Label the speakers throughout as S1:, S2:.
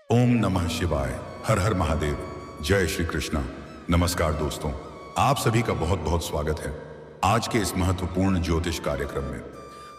S1: ओम नमः शिवाय। हर हर महादेव। जय श्री कृष्णा। नमस्कार दोस्तों, आप सभी का बहुत बहुत स्वागत है आज के इस महत्वपूर्ण ज्योतिष कार्यक्रम में।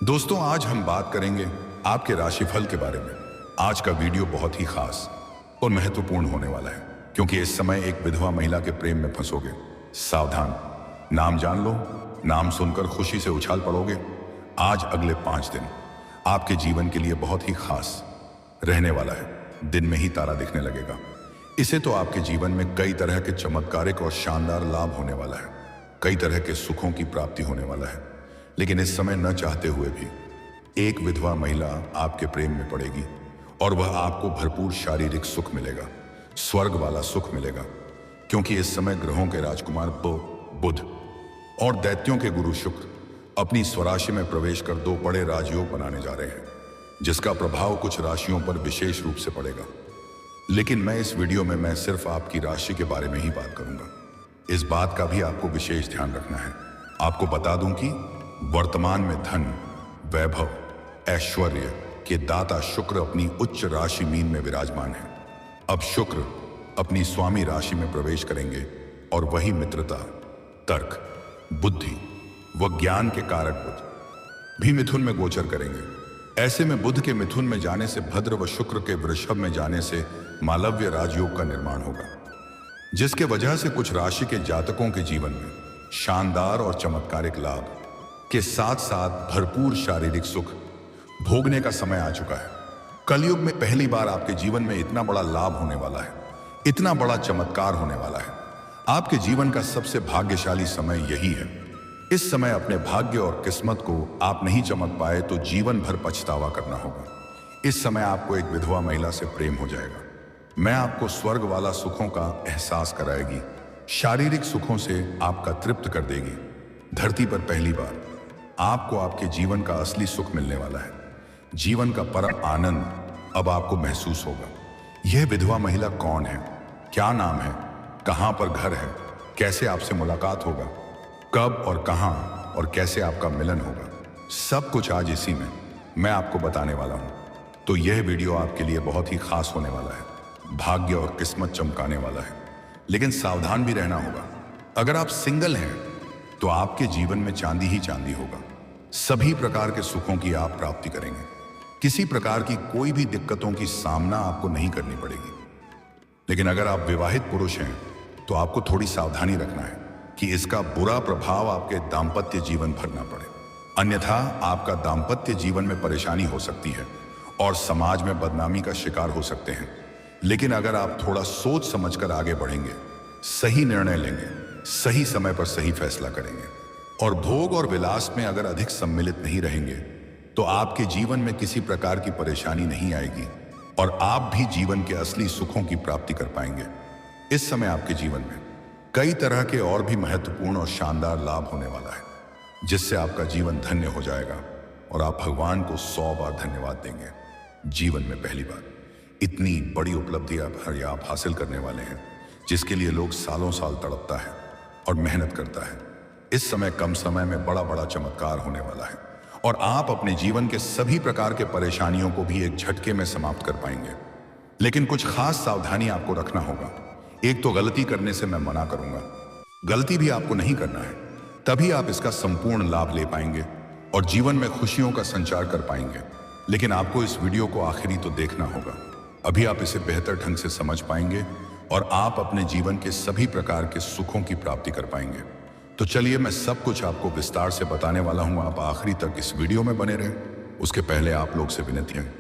S1: दोस्तों, आज हम बात करेंगे आपके राशिफल के बारे में। आज का वीडियो बहुत ही खास और महत्वपूर्ण होने वाला है, क्योंकि इस समय एक विधवा महिला के प्रेम में फंसोगे। सावधान, नाम जान लो, नाम सुनकर खुशी से उछाल पड़ोगे। आज अगले 5 दिन आपके जीवन के लिए बहुत ही खास रहने वाला है। दिन में ही तारा दिखने लगेगा। इसे तो आपके जीवन में कई तरह के चमत्कारिक और शानदार लाभ होने वाला है, कई तरह के सुखों की प्राप्ति होने वाला है। लेकिन इस समय न चाहते हुए भी एक विधवा महिला आपके प्रेम में पड़ेगी और वह आपको भरपूर शारीरिक सुख मिलेगा, स्वर्ग वाला सुख मिलेगा। क्योंकि इस समय ग्रहों के राजकुमार बुध और दैत्यों के गुरु शुक्र अपनी स्वराशि में प्रवेश कर 2 बड़े राजयोग बनाने जा रहे हैं, जिसका प्रभाव कुछ राशियों पर विशेष रूप से पड़ेगा। लेकिन मैं इस वीडियो में मैं सिर्फ आपकी राशि के बारे में ही बात करूंगा। इस बात का भी आपको विशेष ध्यान रखना है। आपको बता दूं कि वर्तमान में धन, वैभव, ऐश्वर्य के दाता शुक्र अपनी उच्च राशि मीन में विराजमान है। अब शुक्र अपनी स्वामी राशि में प्रवेश करेंगे और वही मित्रता, तर्क, बुद्धि व ज्ञान के कारक बुध भी मिथुन में गोचर करेंगे। ऐसे में बुध के मिथुन में जाने से भद्र व शुक्र के वृषभ में जाने से मालव्य राजयोग का निर्माण होगा, जिसके वजह से कुछ राशि के जातकों के जीवन में शानदार और चमत्कारिक लाभ के साथ साथ भरपूर शारीरिक सुख भोगने का समय आ चुका है। कलयुग में पहली बार आपके जीवन में इतना बड़ा लाभ होने वाला है, इतना बड़ा चमत्कार होने वाला है। आपके जीवन का सबसे भाग्यशाली समय यही है। इस समय अपने भाग्य और किस्मत को आप नहीं चमक पाए तो जीवन भर पछतावा करना होगा। इस समय आपको एक विधवा महिला से प्रेम हो जाएगा। मैं आपको स्वर्ग वाला सुखों का एहसास कराएगी, शारीरिक सुखों से आपका तृप्त कर देगी। धरती पर पहली बार आपको आपके जीवन का असली सुख मिलने वाला है। जीवन का परम आनंद अब आपको महसूस होगा। यह विधवा महिला कौन है, क्या नाम है, कहां पर घर है, कैसे आपसे मुलाकात होगा, कब और कहां और कैसे आपका मिलन होगा, सब कुछ आज इसी में मैं आपको बताने वाला हूं। तो यह वीडियो आपके लिए बहुत ही खास होने वाला है, भाग्य और किस्मत चमकाने वाला है। लेकिन सावधान भी रहना होगा। अगर आप सिंगल हैं तो आपके जीवन में चांदी ही चांदी होगा। सभी प्रकार के सुखों की आप प्राप्ति करेंगे। किसी प्रकार की कोई भी दिक्कतों की सामना आपको नहीं करनी पड़ेगी। लेकिन अगर आप विवाहित पुरुष हैं तो आपको थोड़ी सावधानी रखना है कि इसका बुरा प्रभाव आपके दाम्पत्य जीवन भर ना पड़े, अन्यथा आपका दाम्पत्य जीवन में परेशानी हो सकती है और समाज में बदनामी का शिकार हो सकते हैं। लेकिन अगर आप थोड़ा सोच समझकर आगे बढ़ेंगे, सही निर्णय लेंगे, सही समय पर सही फैसला करेंगे और भोग और विलास में अगर अधिक सम्मिलित नहीं रहेंगे तो आपके जीवन में किसी प्रकार की परेशानी नहीं आएगी और आप भी जीवन के असली सुखों की प्राप्ति कर पाएंगे। इस समय आपके जीवन में कई तरह के और भी महत्वपूर्ण और शानदार लाभ होने वाला है, जिससे आपका जीवन धन्य हो जाएगा और आप भगवान को 100 बार धन्यवाद देंगे। जीवन में पहली बार इतनी बड़ी उपलब्धि आप हासिल करने वाले हैं, जिसके लिए लोग सालों साल तड़पता है और मेहनत करता है। इस समय कम समय में बड़ा बड़ा चमत्कार होने वाला है और आप अपने जीवन के सभी प्रकार के परेशानियों को भी एक झटके में समाप्त कर पाएंगे। लेकिन कुछ खास सावधानी आपको रखना होगा। एक तो गलती करने से मैं मना करूंगा, गलती भी आपको नहीं करना है, तभी आप इसका संपूर्ण लाभ ले पाएंगे और जीवन में खुशियों का संचार कर पाएंगे। लेकिन आपको इस वीडियो को आखिरी तो देखना होगा, अभी आप इसे बेहतर ढंग से समझ पाएंगे और आप अपने जीवन के सभी प्रकार के सुखों की प्राप्ति कर पाएंगे। तो चलिए मैं सब कुछ आपको विस्तार से बताने वाला हूं, आप आखिरी तक इस वीडियो में बने रहें। उसके पहले आप लोग से विनती है,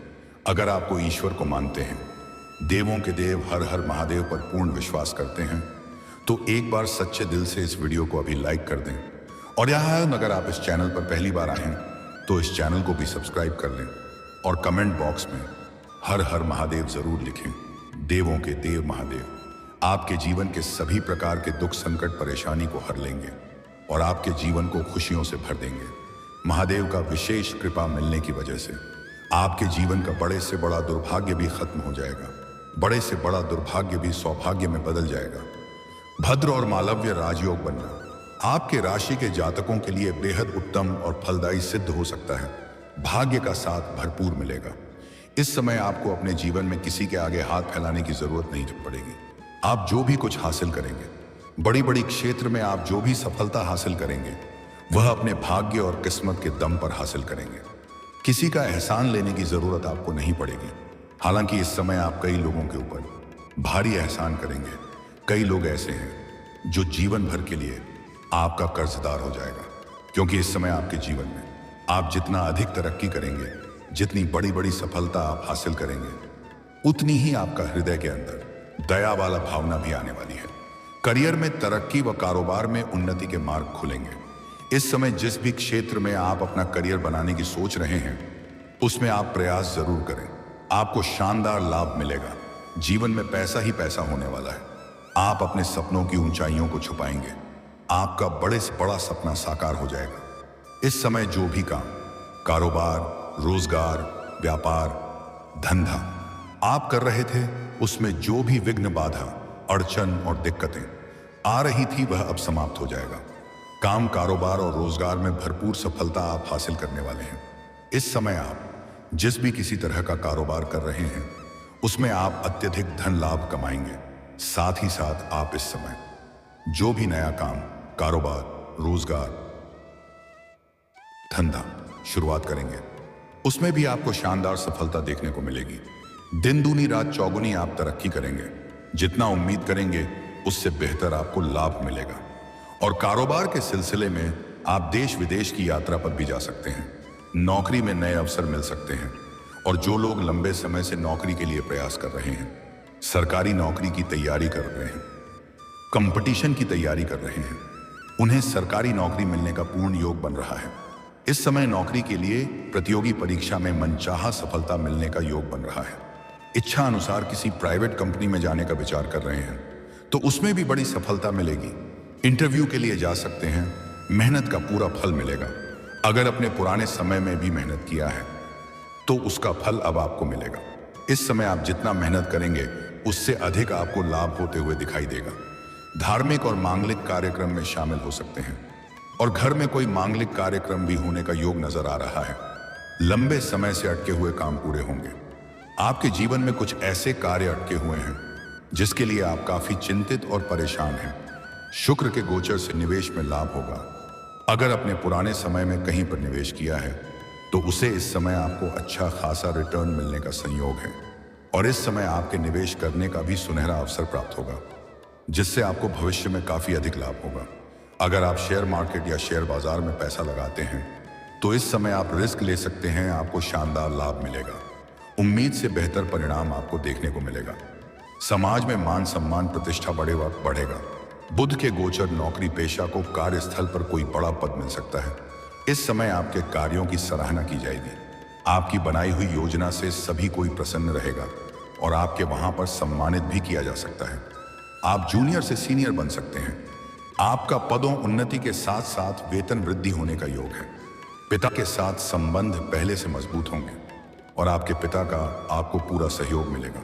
S1: अगर आपको ईश्वर को मानते हैं, देवों के देव हर हर महादेव पर पूर्ण विश्वास करते हैं, तो एक बार सच्चे दिल से इस वीडियो को अभी लाइक कर दें। और यहाँ अगर आप इस चैनल पर पहली बार आए हैं तो इस चैनल को भी सब्सक्राइब कर लें और कमेंट बॉक्स में हर हर महादेव जरूर लिखें। देवों के देव महादेव आपके जीवन के सभी प्रकार के दुख, संकट, परेशानी को हर लेंगे और आपके जीवन को खुशियों से भर देंगे। महादेव का विशेष कृपा मिलने की वजह से आपके जीवन का बड़े से बड़ा दुर्भाग्य भी खत्म हो जाएगा, बड़े से बड़ा दुर्भाग्य भी सौभाग्य में बदल जाएगा। भद्र और मालव्य राजयोग बनना आपके राशि के जातकों के लिए बेहद उत्तम और फलदायी सिद्ध हो सकता है। भाग्य का साथ भरपूर मिलेगा। इस समय आपको अपने जीवन में किसी के आगे हाथ फैलाने की जरूरत नहीं पड़ेगी। आप जो भी कुछ हासिल करेंगे, बड़ी बड़ी क्षेत्र में आप जो भी सफलता हासिल करेंगे, वह अपने भाग्य और किस्मत के दम पर हासिल करेंगे। किसी का एहसान लेने की जरूरत आपको नहीं पड़ेगी। हालांकि इस समय आप कई लोगों के ऊपर भारी एहसान करेंगे। कई लोग ऐसे हैं जो जीवन भर के लिए आपका कर्जदार हो जाएगा, क्योंकि इस समय आपके जीवन में आप जितना अधिक तरक्की करेंगे, जितनी बड़ी बड़ी सफलता आप हासिल करेंगे, उतनी ही आपका हृदय के अंदर दया वाला भावना भी आने वाली है। करियर में तरक्की व कारोबार में उन्नति के मार्ग खुलेंगे। इस समय जिस भी क्षेत्र में आप अपना करियर बनाने की सोच रहे हैं, उसमें आप प्रयास जरूर करें। आपको शानदार लाभ मिलेगा। जीवन में पैसा ही पैसा होने वाला है। आप अपने सपनों की ऊंचाइयों को छुपाएंगे। आपका बड़े से बड़ा सपना साकार हो जाएगा। इस समय जो भी काम, कारोबार, रोजगार, व्यापार, धंधा आप कर रहे थे, उसमें जो भी विघ्न, बाधा, अड़चन और दिक्कतें आ रही थी, वह अब समाप्त हो जाएगा। काम, कारोबार और रोजगार में भरपूर सफलता आप हासिल करने वाले हैं। इस समय आप जिस भी किसी तरह का कारोबार कर रहे हैं, उसमें आप अत्यधिक धन लाभ कमाएंगे। साथ ही साथ आप इस समय जो भी नया काम, कारोबार, रोजगार, धंधा शुरुआत करेंगे, उसमें भी आपको शानदार सफलता देखने को मिलेगी। दिन दूनी रात चौगुनी आप तरक्की करेंगे। जितना उम्मीद करेंगे, उससे बेहतर आपको लाभ मिलेगा। और कारोबार के सिलसिले में आप देश विदेश की यात्रा पर भी जा सकते हैं। नौकरी में नए अवसर मिल सकते हैं। और जो लोग लंबे समय से नौकरी के लिए प्रयास कर रहे हैं, सरकारी नौकरी की तैयारी कर रहे हैं, कंपटीशन की तैयारी कर रहे हैं, उन्हें सरकारी नौकरी मिलने का पूर्ण योग बन रहा है। इस समय नौकरी के लिए प्रतियोगी परीक्षा में मनचाहा सफलता मिलने का योग बन रहा है। इच्छा अनुसार किसी प्राइवेट कंपनी में जाने का विचार कर रहे हैं, तो उसमें भी बड़ी सफलता मिलेगी। इंटरव्यू के लिए जा सकते हैं। मेहनत का पूरा फल मिलेगा। अगर अपने पुराने समय में भी मेहनत किया है, तो उसका फल अब आपको मिलेगा। इस समय आप जितना मेहनत करेंगे, उससे अधिक आपको लाभ होते हुए दिखाई देगा। धार्मिक और मांगलिक कार्यक्रम में शामिल हो सकते हैं। और घर में कोई मांगलिक कार्यक्रम भी होने का योग नजर आ रहा है। लंबे समय से अटके हुए काम पूरे होंगे। आपके जीवन में कुछ ऐसे कार्य अटके हुए हैं जिसके लिए आप काफी चिंतित और परेशान हैं। शुक्र के गोचर से निवेश में लाभ होगा। अगर अपने पुराने समय में कहीं पर निवेश किया है, तो उसे इस समय आपको अच्छा खासा रिटर्न मिलने का संयोग है। और इस समय आपके निवेश करने का भी सुनहरा अवसर प्राप्त होगा, जिससे आपको भविष्य में काफी अधिक लाभ होगा। अगर आप शेयर मार्केट या शेयर बाजार में पैसा लगाते हैं, तो इस समय आप रिस्क ले सकते हैं। आपको शानदार लाभ मिलेगा। उम्मीद से बेहतर परिणाम आपको देखने को मिलेगा। समाज में मान सम्मान, प्रतिष्ठा बढ़ेगा। बुध के गोचर नौकरी पेशा को कार्यस्थल पर कोई बड़ा पद मिल सकता है। इस समय आपके कार्यों की सराहना की जाएगी। आपकी बनाई हुई योजना से सभी कोई प्रसन्न रहेगा और आपके वहां पर सम्मानित भी किया जा सकता है। आप जूनियर से सीनियर बन सकते हैं। आपका पदों उन्नति के साथ साथ वेतन वृद्धि होने का योग है। पिता के साथ संबंध पहले से मजबूत होंगे और आपके पिता का आपको पूरा सहयोग मिलेगा,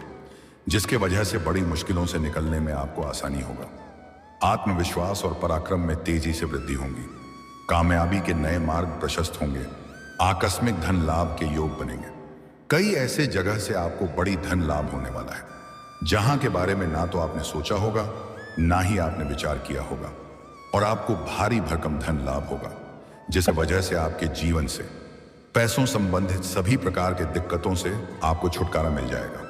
S1: जिसके वजह से बड़ी मुश्किलों से निकलने में आपको आसानी होगा। आत्मविश्वास और पराक्रम में तेजी से वृद्धि होंगी। कामयाबी के नए मार्ग प्रशस्त होंगे। आकस्मिक धन लाभ के योग बनेंगे। कई ऐसे जगह से आपको बड़ी धन लाभ होने वाला है, जहां के बारे में ना तो आपने सोचा होगा, ना ही आपने विचार किया होगा। और आपको भारी भरकम धन लाभ होगा, जिस वजह से आपके जीवन से पैसों संबंधित सभी प्रकार के दिक्कतों से आपको छुटकारा मिल जाएगा।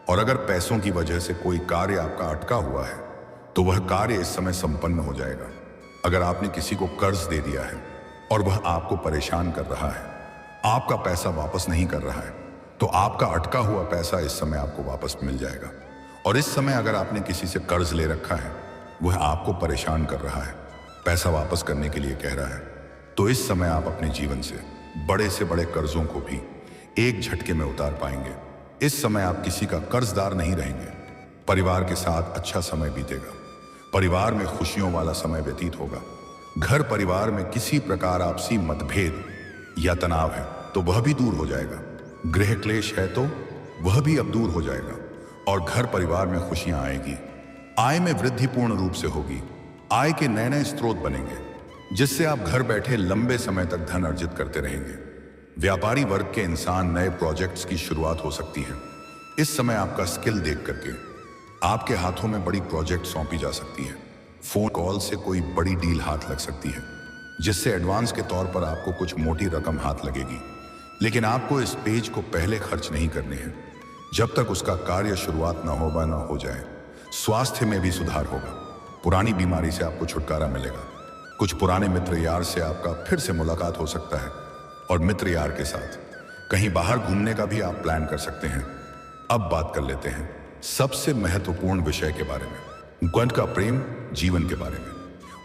S1: और अगर पैसों की वजह से कोई कार्य आपका अटका हुआ है, तो वह कार्य इस समय संपन्न हो जाएगा। अगर आपने किसी को कर्ज दे दिया है और वह आपको परेशान कर रहा है, आपका पैसा वापस नहीं कर रहा है, तो आपका अटका हुआ पैसा इस समय आपको वापस मिल जाएगा। और इस समय अगर आपने किसी से कर्ज ले रखा है, वह आपको परेशान कर रहा है, पैसा वापस करने के लिए कह रहा है, तो इस समय आप अपने जीवन से बड़े कर्जों को भी एक झटके में उतार पाएंगे। इस समय आप किसी का कर्जदार नहीं रहेंगे। परिवार के साथ अच्छा समय बीतेगा। परिवार में खुशियों वाला समय व्यतीत होगा। घर परिवार में किसी प्रकार आपसी मतभेद या तनाव है, तो वह भी दूर हो जाएगा। गृह क्लेश है, तो वह भी अब दूर हो जाएगा और घर परिवार में खुशियां आएगी। आय में वृद्धि पूर्ण रूप से होगी। आय के नए नए स्रोत बनेंगे, जिससे आप घर बैठे लंबे समय तक धन अर्जित करते रहेंगे। व्यापारी वर्ग के इंसान नए प्रोजेक्ट्स की शुरुआत हो सकती है। इस समय आपका स्किल देख करके आपके हाथों में बड़ी प्रोजेक्ट सौंपी जा सकती है। फोन कॉल से कोई बड़ी डील हाथ लग सकती है, जिससे एडवांस के तौर पर आपको कुछ मोटी रकम हाथ लगेगी। लेकिन आपको इस पेज को पहले खर्च नहीं करने हैं जब तक उसका कार्य शुरुआत न हो जाए। स्वास्थ्य में भी सुधार होगा, पुरानी बीमारी से आपको छुटकारा मिलेगा। कुछ पुराने मित्र यार से आपका फिर से मुलाकात हो सकता है और मित्र यार के साथ कहीं बाहर घूमने का भी आप प्लान कर सकते हैं। अब बात कर लेते हैं सबसे महत्वपूर्ण विषय के बारे में, ग्वंट का प्रेम जीवन के बारे में।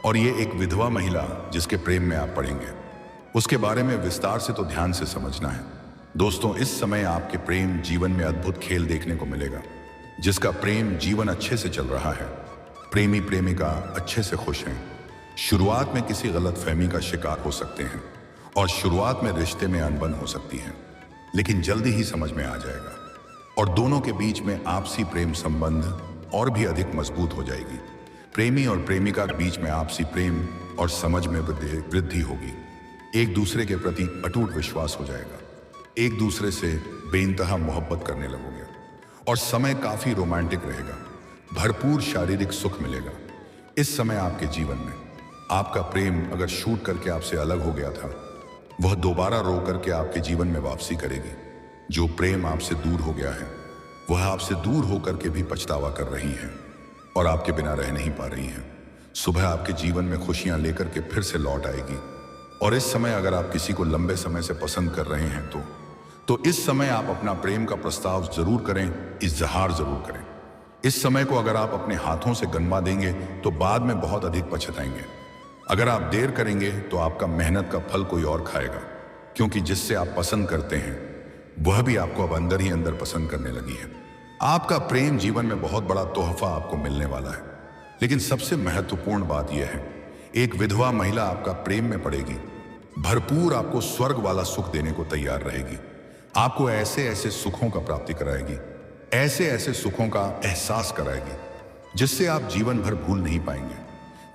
S1: और ये एक विधवा महिला जिसके प्रेम में आप पढ़ेंगे, उसके बारे में विस्तार से तो ध्यान से समझना है। दोस्तों, इस समय आपके प्रेम जीवन में अद्भुत खेल देखने को मिलेगा। जिसका प्रेम जीवन अच्छे से चल रहा है, प्रेमी प्रेमिका अच्छे से खुश हैं, शुरुआत में किसी गलतफहमी का शिकार हो सकते हैं और शुरुआत में रिश्ते में अनबन हो सकती है, लेकिन जल्दी ही समझ में आ जाएगा और दोनों के बीच में आपसी प्रेम संबंध और भी अधिक मजबूत हो जाएगी। प्रेमी और प्रेमिका के बीच में आपसी प्रेम और समझ में वृद्धि होगी। एक दूसरे के प्रति अटूट विश्वास हो जाएगा, एक दूसरे से बेइंतहा मोहब्बत करने लगोगे और समय काफी रोमांटिक रहेगा। भरपूर शारीरिक सुख मिलेगा। इस समय आपके जीवन में आपका प्रेम अगर शूट करके आपसे अलग हो गया था, वह दोबारा रो करके आपके जीवन में वापसी करेगी। जो प्रेम आपसे दूर हो गया है, वह आपसे दूर होकर के भी पछतावा कर रही है और आपके बिना रह नहीं पा रही हैं। सुबह आपके जीवन में खुशियां लेकर के फिर से लौट आएगी। और इस समय अगर आप किसी को लंबे समय से पसंद कर रहे हैं तो इस समय आप अपना प्रेम का प्रस्ताव जरूर करें, इजहार जरूर करें। इस समय को अगर आप अपने हाथों से गंवा देंगे तो बाद में बहुत अधिक पछताएंगे। अगर आप देर करेंगे तो आपका मेहनत का फल कोई और खाएगा, क्योंकि जिससे आप पसंद करते हैं वह भी आपको अब अंदर ही अंदर पसंद करने लगी है। आपका प्रेम जीवन में बहुत बड़ा तोहफा आपको मिलने वाला है। लेकिन सबसे महत्वपूर्ण बात यह है, एक विधवा महिला आपका प्रेम में पड़ेगी, भरपूर आपको स्वर्ग वाला सुख देने को तैयार रहेगी। आपको ऐसे ऐसे सुखों का प्राप्ति कराएगी, ऐसे ऐसे सुखों का एहसास कराएगी जिससे आप जीवन भर भूल नहीं पाएंगे,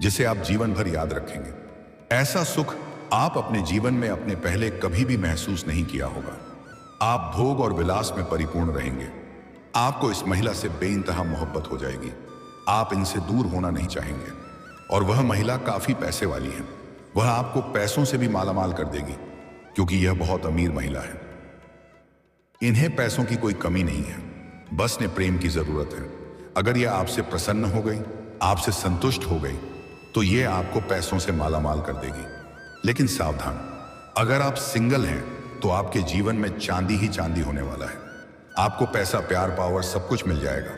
S1: जिसे आप जीवन भर याद रखेंगे। ऐसा सुख आप अपने जीवन में अपने पहले कभी भी महसूस नहीं किया होगा। आप भोग और विलास में परिपूर्ण रहेंगे। आपको इस महिला से बेइंतहा मोहब्बत हो जाएगी। आप इनसे दूर होना नहीं चाहेंगे। और वह महिला काफी पैसे वाली है, वह आपको पैसों से भी मालामाल कर देगी, क्योंकि यह बहुत अमीर महिला है। इन्हें पैसों की कोई कमी नहीं है, बस ने प्रेम की जरूरत है। अगर यह आपसे प्रसन्न हो गई, आपसे संतुष्ट हो गई, तो यह आपको पैसों से मालामाल कर देगी। लेकिन सावधान, अगर आप सिंगल हैं तो आपके जीवन में चांदी ही चांदी होने वाला है। आपको पैसा, प्यार, पावर सब कुछ मिल जाएगा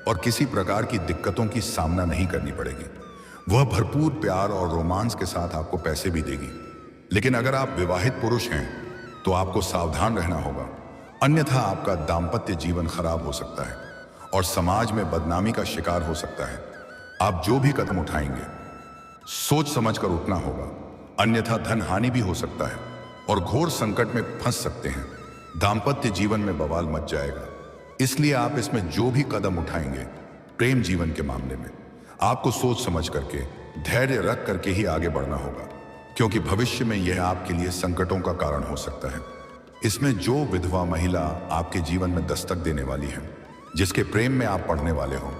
S1: और किसी प्रकार की दिक्कतों की सामना नहीं करनी पड़ेगी। वह भरपूर प्यार और रोमांस के साथ आपको पैसे भी देगी। लेकिन अगर आप विवाहित पुरुष हैं तो आपको सावधान रहना होगा, अन्यथा आपका दाम्पत्य जीवन खराब हो सकता है और समाज में बदनामी का शिकार हो सकता है। आप जो भी कदम उठाएंगे सोच समझकर उठना होगा, अन्यथा धन हानि भी हो सकता है और घोर संकट में फंस सकते हैं। दाम्पत्य जीवन में बवाल मच जाएगा। इसलिए आप इसमें जो भी कदम उठाएंगे प्रेम जीवन के मामले में, आपको सोच समझ करके, धैर्य रख करके ही आगे बढ़ना होगा, क्योंकि भविष्य में यह आपके लिए संकटों का कारण हो सकता है। इसमें जो विधवा महिला आपके जीवन में दस्तक देने वाली है, जिसके प्रेम में आप पढ़ने वाले हो,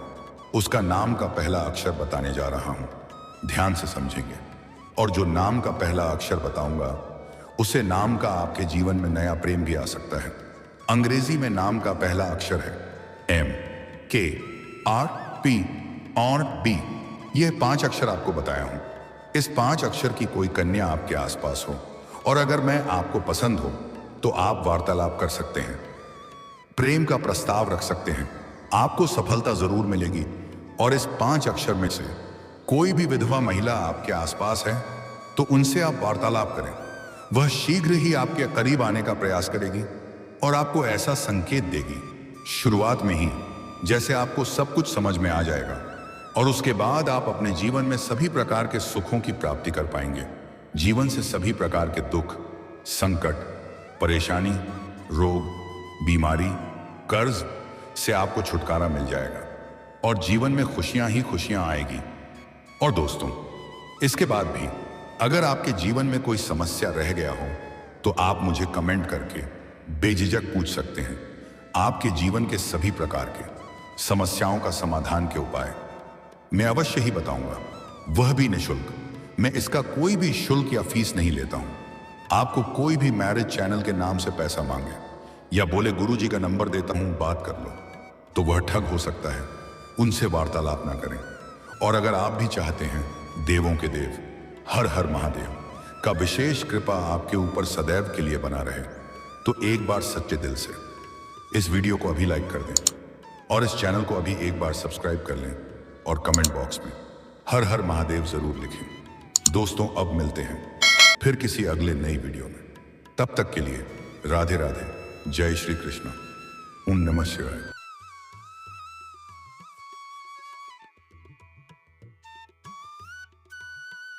S1: उसका नाम का पहला अक्षर बताने जा रहा हूं। ध्यान से समझेंगे। और जो नाम का पहला अक्षर बताऊंगा, उसे नाम का आपके जीवन में नया प्रेम भी आ सकता है। अंग्रेजी में नाम का पहला अक्षर है M, K, R, P और B। यह 5 अक्षर आपको बताया हूं। इस 5 अक्षर की कोई कन्या आपके आसपास हो और अगर मैं आपको पसंद हो तो आप वार्तालाप कर सकते हैं, प्रेम का प्रस्ताव रख सकते हैं। आपको सफलता जरूर मिलेगी। और इस 5 अक्षर में से कोई भी विधवा महिला आपके आसपास है तो उनसे आप वार्तालाप करें। वह शीघ्र ही आपके करीब आने का प्रयास करेगी और आपको ऐसा संकेत देगी शुरुआत में ही, जैसे आपको सब कुछ समझ में आ जाएगा और उसके बाद आप अपने जीवन में सभी प्रकार के सुखों की प्राप्ति कर पाएंगे। जीवन से सभी प्रकार के दुख, संकट, परेशानी, रोग, बीमारी, कर्ज से आपको छुटकारा मिल जाएगा और जीवन में खुशियां ही खुशियां आएगी। और दोस्तों, इसके बाद भी अगर आपके जीवन में कोई समस्या रह गया हो तो आप मुझे कमेंट करके बेझिझक पूछ सकते हैं। आपके जीवन के सभी प्रकार के समस्याओं का समाधान के उपाय मैं अवश्य ही बताऊंगा, वह भी निःशुल्क। मैं इसका कोई भी शुल्क या फीस नहीं लेता हूं। आपको कोई भी मैरिज चैनल के नाम से पैसा मांगे या बोले गुरुजी का नंबर देता हूं बात कर लो, तो वह ठग हो सकता है। उनसे वार्तालाप ना करें। और अगर आप भी चाहते हैं देवों के देव हर हर महादेव का विशेष कृपा आपके ऊपर सदैव के लिए बना रहे, तो एक बार सच्चे दिल से इस वीडियो को अभी लाइक कर दें और इस चैनल को अभी एक बार सब्सक्राइब कर लें और कमेंट बॉक्स में हर हर महादेव जरूर लिखें। दोस्तों, अब मिलते हैं फिर किसी अगले नई वीडियो में। तब तक के लिए राधे राधे, जय श्री कृष्ण, ओम नमः शिवाय।